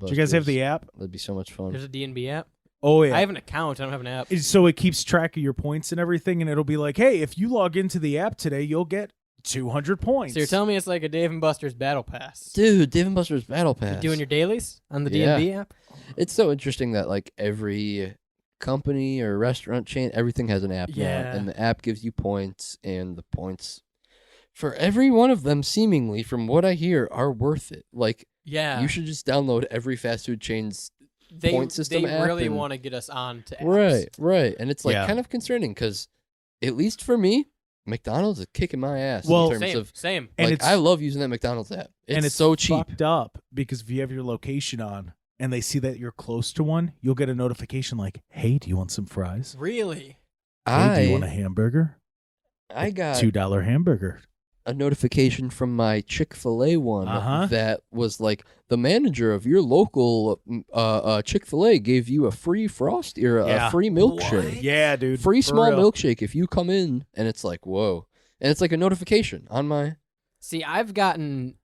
Do you guys have the app? That'd be so much fun. There's a D&B app. Oh, yeah. I have an account. I don't have an app. So it keeps track of your points and everything, and it'll be like, hey, if you log into the app today, you'll get 200 points. So you're telling me it's like a Dave & Buster's Battle Pass. Dude, Dave & Buster's Battle Pass. You doing your dailies on the D&B app? It's so interesting that like every company or restaurant chain, everything has an app now, and the app gives you points, and the points for every one of them, seemingly, from what I hear, are worth it. Like, you should just download every fast food chain's point system app. They really and, want to get us on to apps. Right. And it's like kind of concerning because, at least for me, McDonald's is kicking my ass in terms of same. Like, and I love using that McDonald's app. It's so cheap. Fucked up because if you have your location on and they see that you're close to one, you'll get a notification like, "Hey, do you want some fries?" Really? Hey, do you want a hamburger? I got $2 hamburger. A notification from my Chick-fil-A one that was like, the manager of your local Chick-fil-A gave you a free Frosty or a free milkshake. What? Yeah, dude. Free small milkshake if you come in. And it's like, whoa. And it's like a notification on my... See, I've gotten...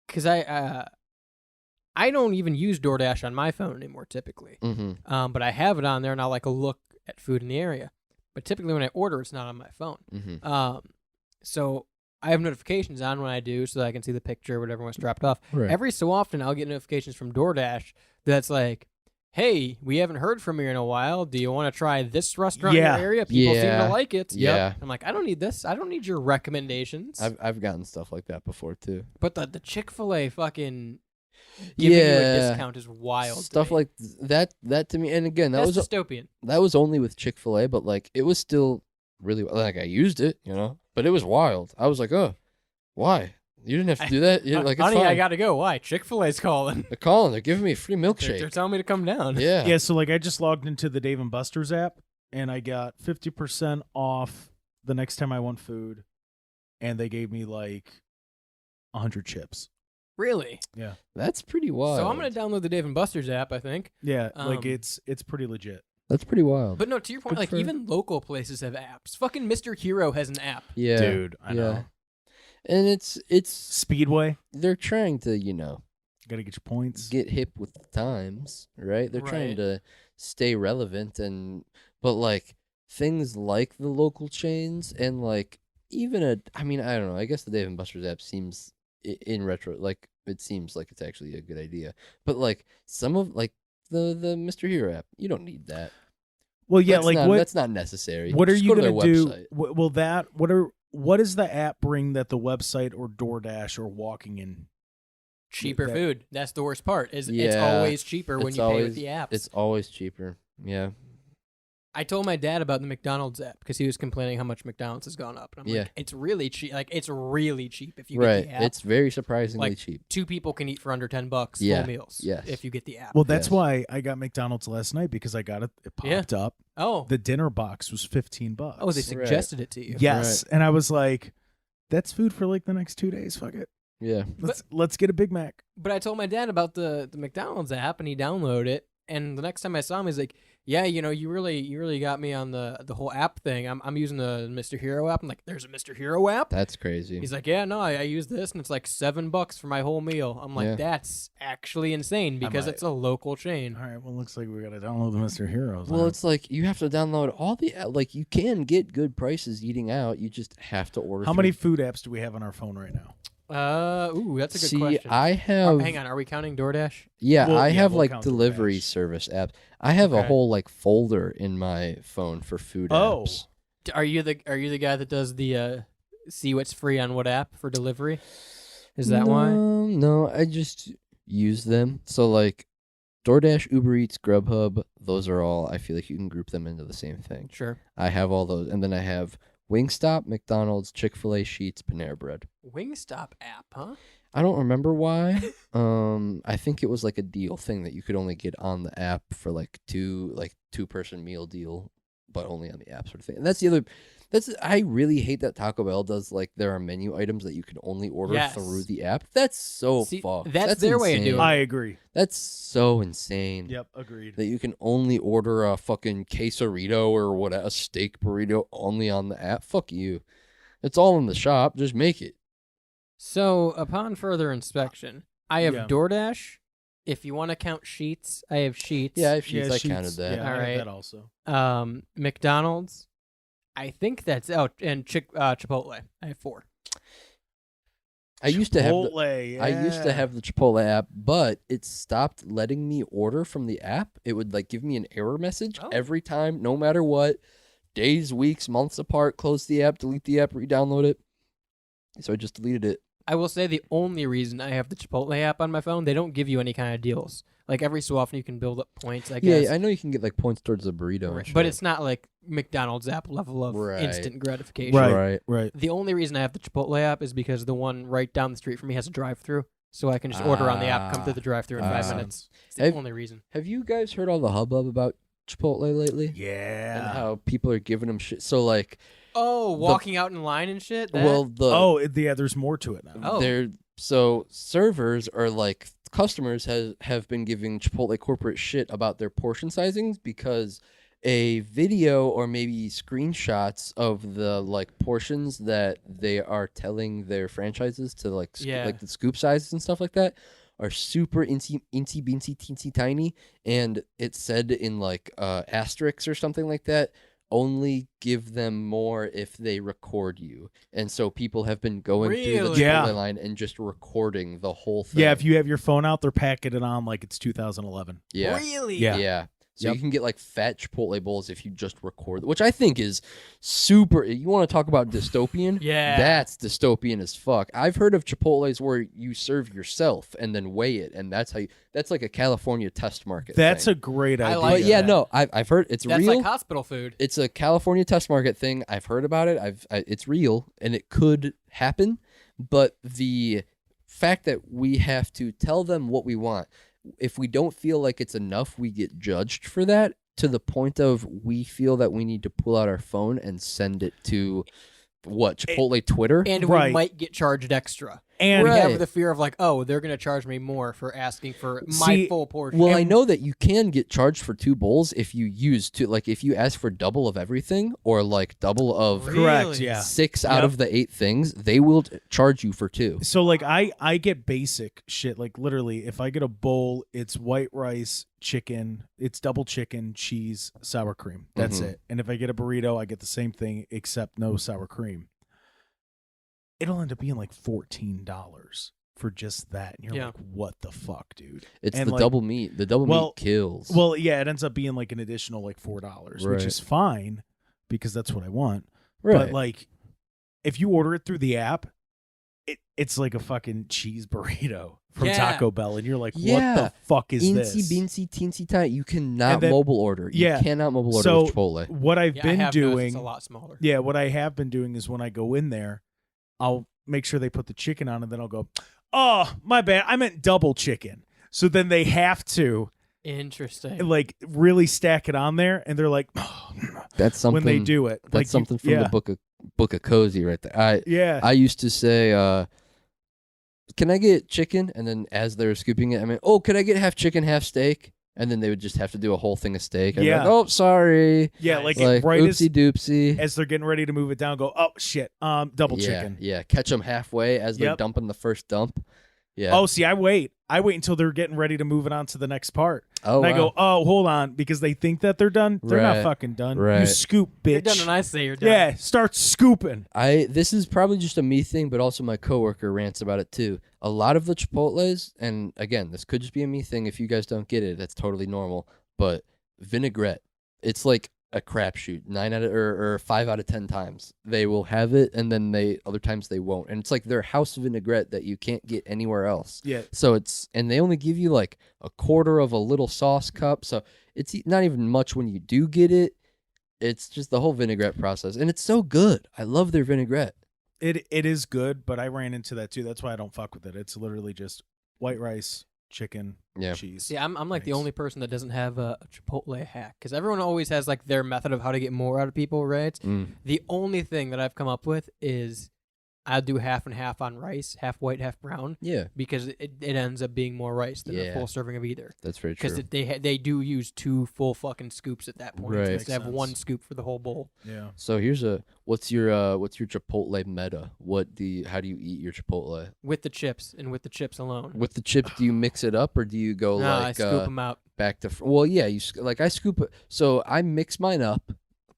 Because I don't even use DoorDash on my phone anymore, typically. But I have it on there, and I'll like look at food in the area. But typically when I order, it's not on my phone. So... I have notifications on when I do so that I can see the picture or whatever was dropped off. Right. Every so often, I'll get notifications from DoorDash that's like, hey, we haven't heard from you in a while. Do you want to try this restaurant in your area? People seem to like it. Yeah. I'm like, I don't need this. I don't need your recommendations. I've gotten stuff like that before, too. But the Chick-fil-A fucking giving you a discount is wild. Stuff like that to me. And again, that's dystopian. That was only with Chick-fil-A, but like it was still really, like I used it, but it was wild. I was like, oh, why? You didn't have to do that. Like, it's honey, fine. I gotta go. Why? Chick-fil-A's calling. They're calling. They're giving me a free milkshake. They're telling me to come down. Yeah. Yeah, so like I just logged into the Dave & Buster's app, and I got 50% off the next time I want food, and they gave me like 100 chips. Really? Yeah. That's pretty wild. So I'm gonna download the Dave & Buster's app, I think. Yeah, like it's pretty legit. That's pretty wild. But no, to your point, like even local places have apps. Fucking Mr. Hero has an app. Yeah. Dude, I know. And it's Speedway. They're trying to, gotta get your points. Get hip with the times, right? They're trying to stay relevant, but like things like the local chains and like even I don't know. I guess the Dave & Buster's app seems in retro, like it seems like it's actually a good idea. But like some of like the Mr. Hero app, you don't need that. Well, yeah, that's not necessary. What are you going to do? What does the app bring that the website or DoorDash or walking in? Cheaper food. That's the worst part. It's always cheaper when you pay with the apps. It's always cheaper. Yeah. I told my dad about the McDonald's app because he was complaining how much McDonald's has gone up. And I'm like, it's really cheap. Like, it's really cheap if you get the app. It's very surprisingly cheap. 2 people can eat for under $10 full meals if you get the app. Well, that's why I got McDonald's last night because I got it. It popped up. Oh. The dinner box was $15. Oh, they suggested it to you. Yes. Right. And I was like, that's food for like the next 2 days. Fuck it. Yeah. Let's get a Big Mac. But I told my dad about the McDonald's app and he downloaded it. And the next time I saw him, he's like, yeah, you really got me on the whole app thing. I'm using the Mr. Hero app. I'm like, there's a Mr. Hero app? That's crazy. He's like, yeah, no, I use this, and it's like $7 for my whole meal. I'm like, that's actually insane because it's a local chain. All right, well, looks like we got to download the Mr. Heroes. Well, it's like you have to download all the, like you can get good prices eating out. You just have to order. How many food apps do we have on our phone right now? That's a good question. I have. Hang on, are we counting DoorDash? Yeah, I have like delivery service apps. I have a whole like folder in my phone for food apps. Are you the guy that does the see what's free on what app for delivery? Is that why? No, I just use them. So like DoorDash, Uber Eats, Grubhub, those are all. I feel like you can group them into the same thing. Sure. I have all those, and then I have Wingstop, McDonald's, Chick-fil-A, Sheetz, Panera Bread. Wingstop app, huh? I don't remember why. I think it was like a deal thing that you could only get on the app for like two-person meal deal, but only on the app sort of thing. And that's the other. I really hate that Taco Bell does like there are menu items that you can only order through the app. That's so fucked. That's their way of doing it. I agree. That's so insane. Yep, agreed. That you can only order a fucking quesarito or what, a steak burrito only on the app. Fuck you. It's all in the shop. Just make it. So upon further inspection, I have DoorDash. If you want to count sheets, I have sheets. Yeah, I have sheets. I Sheets. counted that. Yeah, All I have right. that also. McDonald's, I think that's and Chipotle. I have 4. I used to have Chipotle, I used to yeah. have the Chipotle app, but it stopped letting me order from the app. It would like give me an error message every time, no matter what. Days, weeks, months apart, close the app, delete the app, re-download it. So I just deleted it. I will say the only reason I have the Chipotle app on my phone, they don't give you any kind of deals. Like every so often you can build up points, I guess. Yeah, I know you can get like points towards the burrito. Right. And But shit. it's not like McDonald's app level of Right. instant gratification. Right. The only reason I have the Chipotle app is because the one right down the street from me has a drive-through, so I can just order on the app, come through the drive-through in 5 minutes. It's the only reason. Have you guys heard all the hubbub about Chipotle lately? Yeah. And how people are giving them shit. So like, Oh, walking out in line and shit? That? well, There's more to it now. Oh. So servers are like customers have been giving Chipotle corporate shit about their portion sizings because a video or maybe screenshots of the like portions that they are telling their franchises to like like the scoop sizes and stuff like that are super incy beansy teensy tiny, and it said in like asterisks or something like that, only give them more if they record you. And so people have been going through the Chipotle line and just recording the whole thing. Yeah, if you have your phone out, they're packing it on like it's 2011. Yeah. Really? Yeah. So you can get like fat Chipotle bowls if you just record, which I think is super. You want to talk about dystopian? Yeah. That's dystopian as fuck. I've heard of Chipotles where you serve yourself and then weigh it, and that's like a California test market. That's thing. a great idea. like But yeah, that. no, I've heard it's That's real. like hospital food. It's a California test market thing. I've heard about it. It's real and it could happen, but the fact that we have to tell them what we want, if we don't feel like it's enough, we get judged for that to the point of we feel that we need to pull out our phone and send it to Chipotle Twitter, And we might get charged extra. And we have the fear of like, oh, they're going to charge me more for asking for my full portion. Well, I know that you can get charged for 2 bowls if you use if you ask for double of everything or like double of correct, yeah. 6 out of the 8 things, they will charge you for 2. So like I get basic shit, like literally if I get a bowl, it's white rice, chicken, it's double chicken, cheese, sour cream. That's it. And if I get a burrito, I get the same thing except no sour cream. It'll end up being like $14 for just that. And you're like, what the fuck, dude? It's and the like, double meat. The double meat kills. Well, yeah, it ends up being like an additional like $4, which is fine because that's what I want. Right. But like if you order it through the app, it's like a fucking cheese burrito from Taco Bell, and you're like, what the fuck is this? Beansy, teensy tiny. You cannot mobile order. You cannot mobile order with Chipotle. What I've been doing, it's a lot smaller. Yeah, what I have been doing is when I go in there, I'll make sure they put the chicken on, and then I'll go, oh, my bad, I meant double chicken. So then they have to, like, really stack it on there, and they're like, oh, that's something when they do it. That's like something from the book of Cozy right there. I used to say, can I get chicken? And then as they were scooping it, I mean, oh, could I get half chicken, half steak? And then they would just have to do a whole thing of steak. And like, oh, sorry. Yeah, like right oopsie doopsie. As they're getting ready to move it down, go, oh, shit, double chicken. Yeah, catch them halfway as they're dumping the first dump. Yeah. Oh, see, I wait until they're getting ready to move it on to the next part. Oh, and I go, oh, hold on, because they think that they're done. They're not fucking done. Right. You scoop, bitch. You're done when I say you're done. Yeah, start scooping. This is probably just a me thing, but also my coworker rants about it too. A lot of the Chipotles, and again, this could just be a me thing. If you guys don't get it, that's totally normal. But vinaigrette, it's like a crapshoot. 5 out of 10 times they will have it, and then other times they won't. And it's like their house vinaigrette that you can't get anywhere else. Yeah. So and they only give you like a quarter of a little sauce cup, so it's not even much when you do get it. It's just the whole vinaigrette process, and it's so good. I love their vinaigrette. It is good, but I ran into that too. That's why I don't fuck with it. It's literally just white rice, chicken, cheese. See, I'm like the only person that doesn't have a Chipotle hack, because everyone always has like their method of how to get more out of people, right? The only thing that I've come up with is I'll do half and half on rice, half white, half brown. Yeah. Because it ends up being more rice than a full serving of either. That's very true. Because they do use 2 full fucking scoops at that point. Right. Instead of 1 scoop for the whole bowl. Yeah. So here's what's your Chipotle meta? How do you eat your Chipotle? With the chips and with the chips alone. With the chips, do you mix it up or do you go No, like I scoop them out. back to? Well, yeah, I scoop it. So I mix mine up,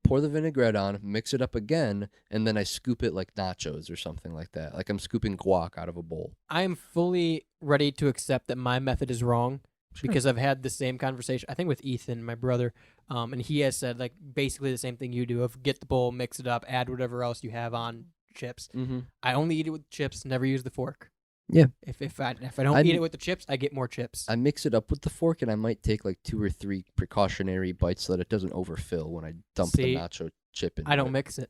pour the vinaigrette on, mix it up again, and then I scoop it like nachos or something like that. Like I'm scooping guac out of a bowl. I am fully ready to accept that my method is wrong because I've had the same conversation, I think, with Ethan, my brother, and he has said like basically the same thing you do of get the bowl, mix it up, add whatever else you have on chips. Mm-hmm. I only eat it with chips, never use the fork. Yeah. If I don't eat it with the chips, I get more chips. I mix it up with the fork, and I might take like 2 or 3 precautionary bites so that it doesn't overfill when I dump the nacho chip in. I don't mix it.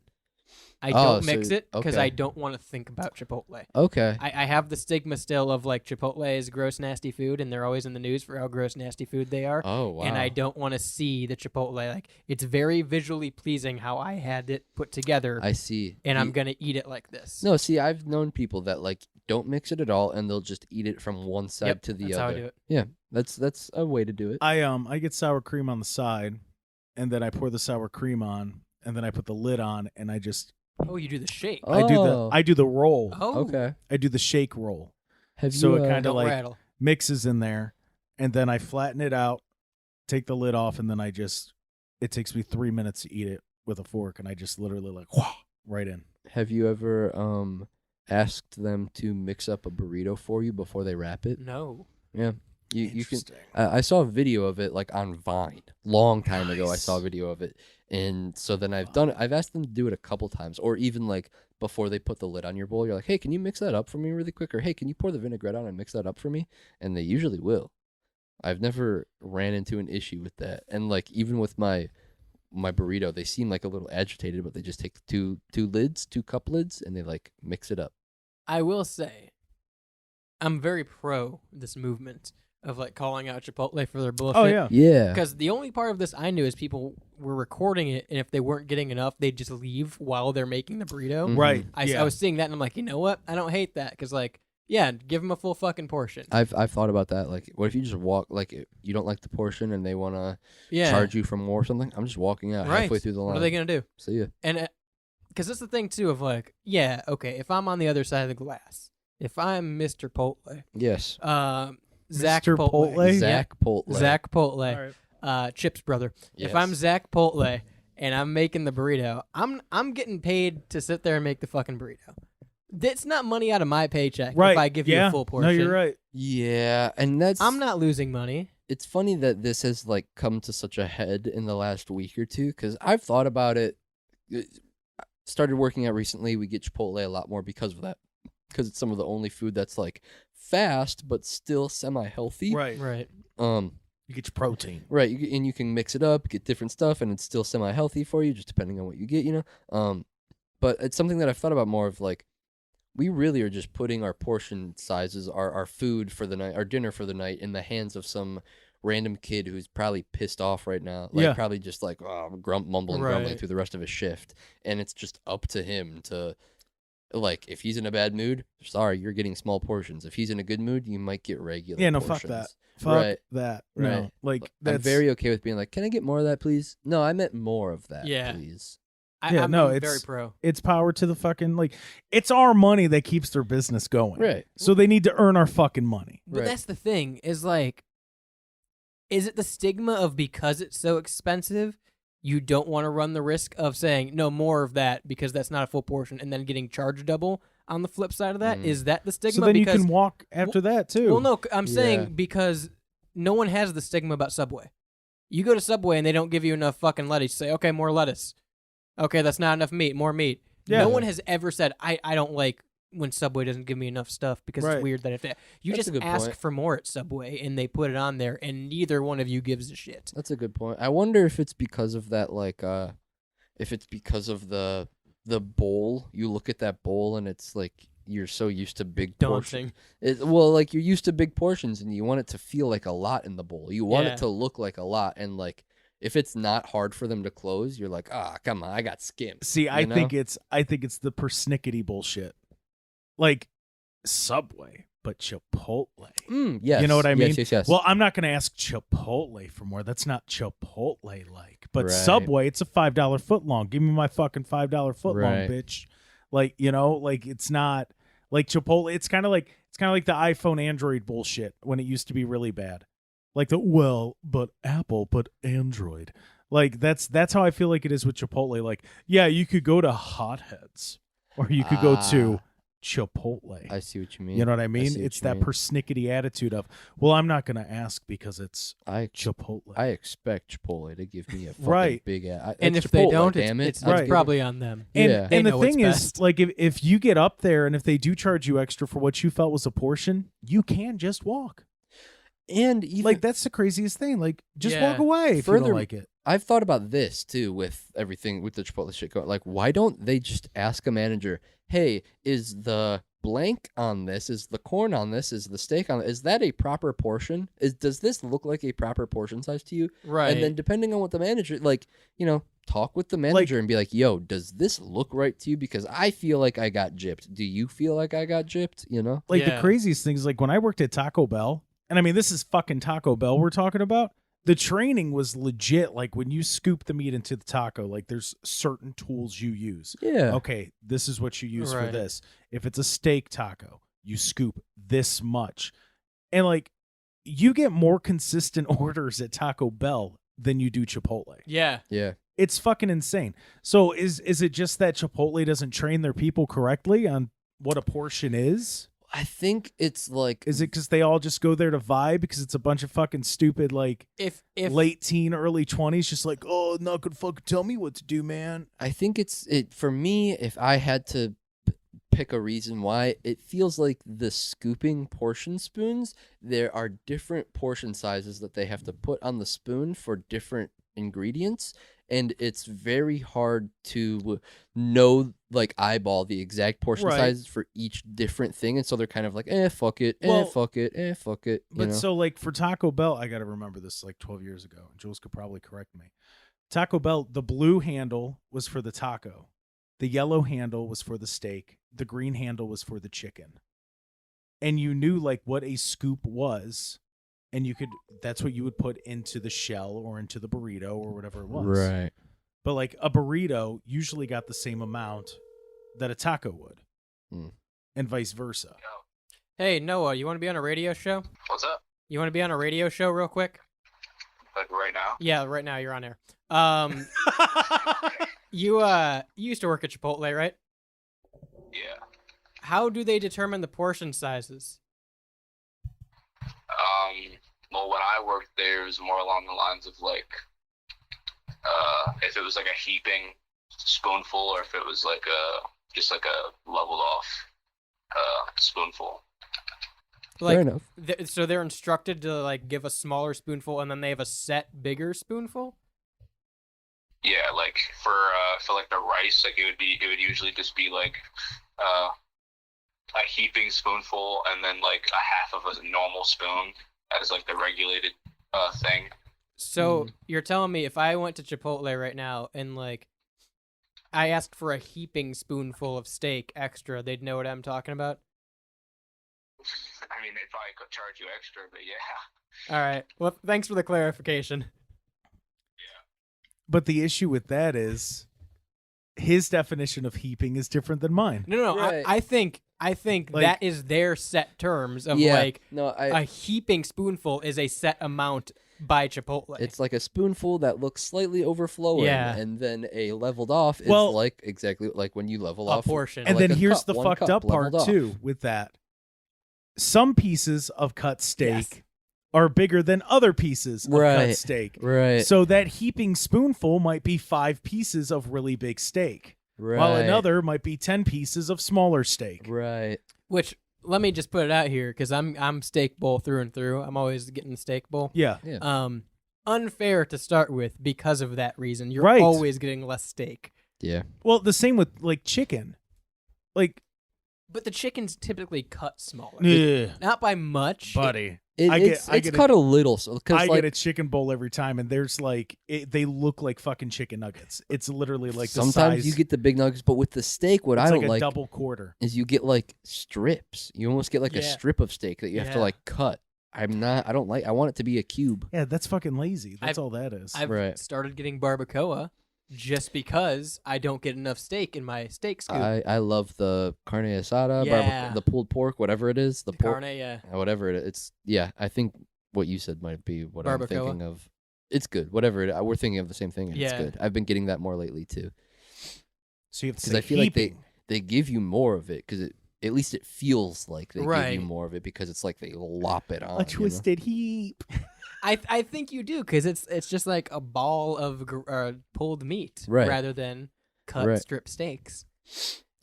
I don't mix so- it because okay. I don't want to think about Chipotle. Okay. I have the stigma still of like Chipotle is gross, nasty food, and they're always in the news for how gross, nasty food they are. Oh, wow. And I don't want to see the Chipotle. Like, it's very visually pleasing how I had it put together. I see. And I'm going to eat it like this. No, see, I've known people that like don't mix it at all, and they'll just eat it from one side to the that's other. how I do it. Yeah, that's a way to do it. I get sour cream on the side, and then I pour the sour cream on, and then I put the lid on, and I just Oh, you do the shake. Oh. I do the roll. Oh, Okay. I do the shake roll. Have So you? it kinda Don't like rattle. mixes in there, and then I flatten it out, take the lid off, and then it takes me 3 minutes to eat it with a fork, and I just literally like whoo, right in. Have you ever asked them to mix up a burrito for you before they wrap it? No. Yeah. You can. Interesting. I saw a video of it like on Vine, long time ago. I saw a video of it, and so then I've asked them to do it a couple times, or even like before they put the lid on your bowl, you're like, hey, can you mix that up for me really quick, or hey, can you pour the vinaigrette on and mix that up for me? And they usually will. I've never ran into an issue with that, and like even with my burrito, they seem like a little agitated, but they just take two cup lids, and they like mix it up. I will say, I'm very pro this movement of like calling out Chipotle for their bullshit. Oh yeah. Yeah. Because the only part of this I knew is people were recording it, and if they weren't getting enough, they'd just leave while they're making the burrito. Mhm. Right. I was seeing that, and I'm like, you know what? I don't hate that because, like, yeah, give them a full fucking portion. I've thought about that. Like, what if you just walk? Like, you don't like the portion, and they want to charge you for more or something? I'm just walking out halfway through the line. What are they gonna do? See ya. And because that's the thing too of like, yeah, okay, if I'm on the other side of the glass, if I'm Mr. Potle, Yes. Zach Mr. Potle, Potle? Zach Potle. Zach Potle, All right. Chip's brother. Yes. If I'm Zach Potle and I'm making the burrito, I'm getting paid to sit there and make the fucking burrito. That's not money out of my paycheck Right. if I give you Yeah. a full portion. No, you're right. Yeah, and that's. I'm not losing money. It's funny that this has like come to such a head in the last week or two because I've thought about it. Started working out recently. We get Chipotle a lot more because of that. Because it's some of the only food that's like fast but still semi-healthy. Right. Right. You get your protein. Right, and you can mix it up, get different stuff, and it's still semi-healthy for you, just depending on what you get, you know. But it's something that I've thought about more of, like, we really are just putting our portion sizes, our food for the night, our dinner for the night, in the hands of some random kid who's probably pissed off right now, like Yeah. probably just like mumbling, grumbling through the rest of his shift, and it's just up to him to. Like, if he's in a bad mood, sorry, you're getting small portions. If he's in a good mood, you might get regular Yeah, no, portions. fuck that. Fuck Right. that. Right. No, like I'm that's very okay with being like, can I get more of that, please? No, I meant more of that, Yeah. please. I'm no, very it's- pro. it's power to the fucking like. It's our money that keeps their business going. Right. So they need to earn our fucking money. But Right. that's the thing is like, is it the stigma of because it's so expensive, you don't want to run the risk of saying no more of that because that's not a full portion and then getting charged double on the flip side of that? Mhm. Is that the stigma? So then because, you can walk after that too. well, no, I'm Yeah. saying because no one has the stigma about Subway. You go to Subway and they don't give you enough fucking lettuce. You say, okay, more lettuce. Okay, that's not enough meat. More meat. Yeah. No one has ever said, I don't like when Subway doesn't give me enough stuff because Right. it's weird that if you That's a just good ask point. for more at Subway and they put it on there and neither one of you gives a shit. That's a good point. I wonder if it's because of that, like, if it's because of the bowl. You look at that bowl and it's like you're so used to big portions. Daunting. Well, like you're used to big portions and you want it to feel like a lot in the bowl. You want Yeah. it to look like a lot, and like if it's not hard for them to close, you're like, come on, I got skimmed. See, I you know? think it's the persnickety bullshit. like Subway, but Chipotle. Yes. You know what I mean? Yes. Well, I'm not going to ask Chipotle for more. That's not Chipotle like. But Right. Subway, it's a $5 foot long. Give me my fucking $5 foot long, Right. bitch. Like, you know, like it's not like Chipotle. It's kind of like the iPhone Android bullshit when it used to be really bad. Like but Apple, but Android. Like that's how I feel like it is with Chipotle. Like, yeah, you could go to Hotheads or you could go to Chipotle. I see what you mean. You know what I mean? see what It's you that mean. persnickety attitude of, well, I'm not going to ask because it's I Chipotle. expect Chipotle to give me a fucking Right. big ass. And it's if they Chipotle, don't, damn it's Right. probably on them. and Yeah. They and the know what's thing is, best. like, if you get up there and if they do charge you extra for what you felt was a portion, you can just walk. And even Like, that's the craziest thing. Like, just Yeah. walk away if you Further- don't like it. I've thought about this too with everything with the Chipotle shit going. Like, why don't they just ask a manager, "Hey, is the blank on this? Is the corn on this? Is the steak on? Is that a proper portion? Does this look like a proper portion size to you?" Right. And then depending on what the manager, like, talk with the manager and be like, "Yo, does this look right to you? Because I feel like I got gypped. Do you feel like I got gypped? You know?" Like, the Yeah. craziest thing is, like, when I worked at Taco Bell, and I mean, this is fucking Taco Bell we're talking about. The training was legit. Like, when you scoop the meat into the taco, like, there's certain tools you use. Yeah. Okay, this is what you use for Right. this. If it's a steak taco, you scoop this much. And, like, you get more consistent orders at Taco Bell than you do Chipotle. Yeah. Yeah. It's fucking insane. So is it just that Chipotle doesn't train their people correctly on what a portion is? I think it's like Is it because they all just go there to vibe because it's a bunch of fucking stupid, like, If late teen, early 20s, just like, oh, not gonna fucking tell me what to do, man. I think it for me. If I had to pick a reason why, it feels like the scooping portion spoons. There are different portion sizes that they have to put on the spoon for different ingredients, and it's very hard to know, like, eyeball the exact portion Right. sizes for each different thing, and so they're kind of like, fuck it, Well, fuck it, fuck it. You But know? so, like, for Taco Bell, I got to remember this like 12 years ago. And Jules could probably correct me. Taco Bell, the blue handle was for the taco. The yellow handle was for the steak. The green handle was for the chicken. And you knew, like, what a scoop was. And that's what you would put into the shell or into the burrito or whatever it was. Right. But, like, a burrito usually got the same amount that a taco would. Mm. And vice versa. Hey, Noah, you want to be on a radio show? What's up? You want to be on a radio show real quick? Like right now? Yeah, right now you're on air. You used to work at Chipotle, right? Yeah. How do they determine the portion sizes? Well, when I worked there, it was more along the lines of like, if it was like a heaping spoonful, or if it was like just like a leveled off spoonful. Like, Fair enough. So they're instructed to like give a smaller spoonful, and then they have a set bigger spoonful. Yeah, like for like the rice, like it would usually just be like a heaping spoonful, and then like a half of a normal spoon as like the regulated thing. So you're telling me if I went to Chipotle right now and like I asked for a heaping spoonful of steak extra, they'd know what I'm talking about? I mean, they probably could charge you extra, but yeah. All right. Well, thanks for the clarification. But the issue with that is his definition of heaping is different than mine. No. Right. I think Like- that is their set terms of Yeah. like No, a heaping spoonful is a set amount by Chipotle. It's like a spoonful that looks slightly overflowing, Yeah. and then a leveled off is Well- like exactly like when you level a off portion. And like then a here's cup, the one fucked cup up part leveled off. too with that. Some pieces of cut steak Yes. are bigger than other pieces of Right. cut steak. Right. So that heaping spoonful might be 5 pieces of really big steak, right. while another might be 10 pieces of smaller steak. Right. Which let me just put it out here because I'm steak bowl through and through. I'm always getting the steak bowl. Yeah. Yeah. Unfair to start with because of that reason. You're Right. always getting less steak. Yeah. Well, the same with like chicken. Like, But the chicken's typically cut smaller. ugh, Not by much. buddy. It's cut a little, so I like, get a chicken bowl every time, and there's like they look like fucking chicken nuggets. It's literally like the sometimes size, you get the big nuggets, but with the steak, what it's I don't like a like double quarter. is you get like strips. You almost get like a Yeah. strip of steak that you have to like cut. I want it to be a cube. Yeah, that's fucking lazy. That's all that is. I've Right. started getting barbacoa just because I don't get enough steak in my steak scoop. I love the carne asada, Yeah. the pulled pork, whatever it is, the pork, carne, yeah. whatever it is. It's I think what you said might be what I'm Barbacoa. thinking of. It's good. Whatever it, we're thinking of the same thing. And It's Yeah. good. I've been getting that more lately too, So you have to because say I feel like heaping. they give you more of it because at least it feels like they give Right. you more of it because it's like they lop it on. A you know? twisted heap. I think you do because it's just like a ball of pulled meat Right. rather than cut Right. strip steaks.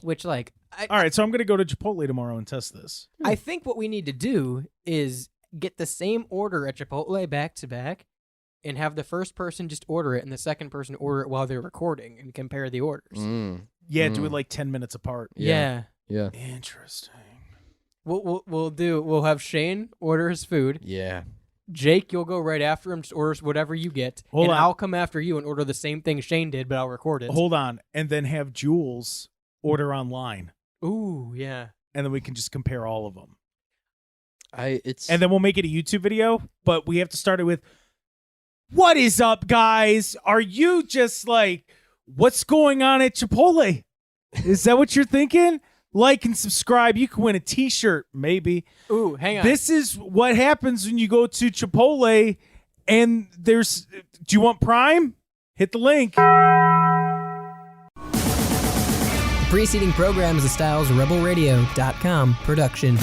Which like All right, so I'm gonna go to Chipotle tomorrow and test this. I think what we need to do is get the same order at Chipotle back to back and have the first person just order it and the second person order it while they're recording and compare the orders. Yeah, do it like 10 minutes apart. Yeah. Yeah. Interesting. We'll have Shane order his food. Yeah. Jake, you'll go right after him, just order whatever you get. Hold and on. I'll come after you and order the same thing Shane did, but I'll record it. Hold on, and then have Jules order online, Ooh, yeah. and then we can just compare all of them. And then we'll make it a YouTube video, but we have to start it with, what is up, guys? Are you just like, what's going on at Chipotle? Is that what you're thinking? Like and subscribe. You can win a t-shirt, maybe. Ooh, hang on. This is what happens when you go to Chipotle and there's, do you want Prime? Hit the link. The preceding program is a StylesRebelRadio.com production.